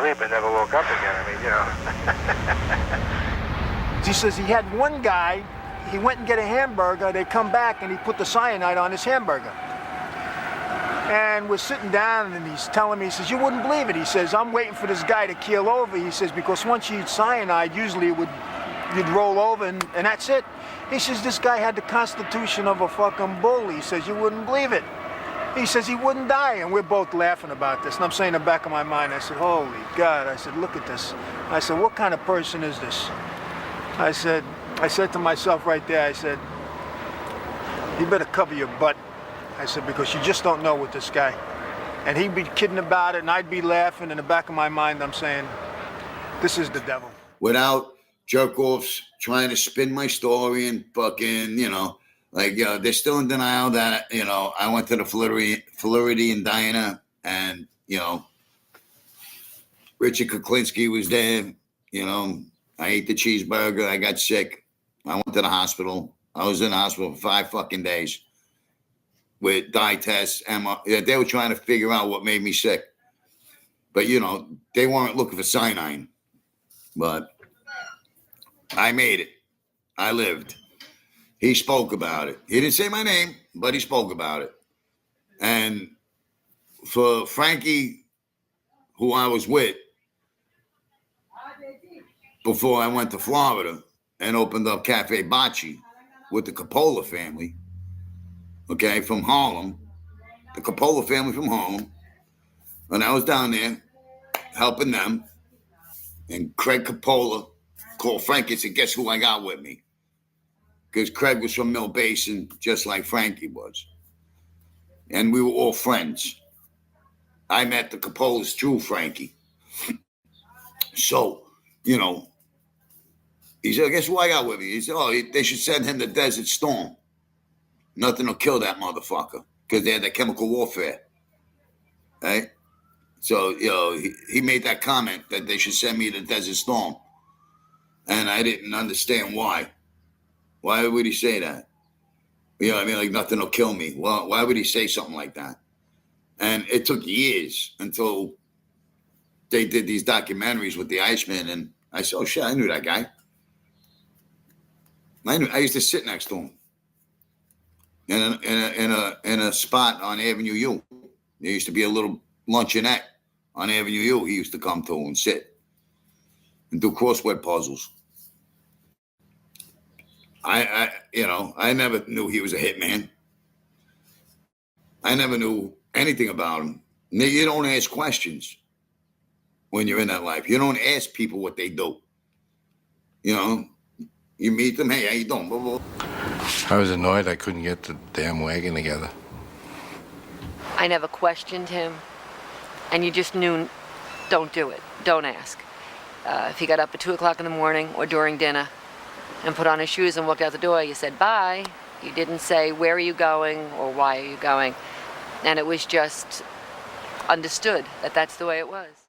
asleep and never woke up again. I mean, you know. He says he had one guy, he went and get a hamburger, they come back and he put the cyanide on his hamburger. And we're sitting down and he's telling me, he says, you wouldn't believe it. He says, I'm waiting for this guy to keel over. He says, because once you eat cyanide, usually you'd roll over and that's it. He says, this guy had the constitution of a fucking bull. He says, you wouldn't believe it. He says he wouldn't die, and we're both laughing about this. And I'm saying in the back of my mind, I said, holy God. I said, look at this. I said, what kind of person is this? I said to myself right there, I said, you better cover your butt. I said, because you just don't know with this guy. And he'd be kidding about it, and I'd be laughing. In the back of my mind, I'm saying, this is the devil. Without jerk-offs trying to spin my story and fucking, you know, like, you know, they're still in denial that, you know, I went to the Floridian diner and, you know, Richard Kulklinski was there. You know, I ate the cheeseburger. I got sick. I went to the hospital. I was in the hospital for 5 fucking days with dye tests. They were trying to figure out what made me sick. But, you know, they weren't looking for cyanide. But I made it. I lived. He spoke about it. He didn't say my name, but he spoke about it. And for Frankie, who I was with before I went to Florida and opened up Cafe Bocce with the Coppola family, okay, from Harlem, the Coppola family from Harlem, and I was down there helping them, and Craig Coppola called Frankie and said, guess who I got with me? Because Craig was from Mill Basin, just like Frankie was. And we were all friends. I met the Coppolas through Frankie. So, you know, he said, guess who I got with me? He said, oh, they should send him to Desert Storm. Nothing will kill that motherfucker because they had that chemical warfare. Right? So, you know, he made that comment that they should send me to Desert Storm. And I didn't understand why. Why would he say that? You know what I mean? Like, nothing will kill me. Well, why would he say something like that? And it took years until they did these documentaries with the Ice Man. And I said, oh, shit, I knew that guy. I used to sit next to him in a spot on Avenue U. There used to be a little luncheonette on Avenue U he used to come to and sit and do crossword puzzles. You know, I never knew he was a hitman. I never knew anything about him. You don't ask questions when you're in that life. You don't ask people what they do. You know, you meet them, hey, how you doing? Blah, blah. I was annoyed I couldn't get the damn wagon together. I never questioned him, and you just knew, don't do it, don't ask. If he got up at 2 o'clock in the morning or during dinner and put on his shoes and walked out the door, you said bye. You didn't say, where are you going or why are you going? And it was just understood that that's the way it was.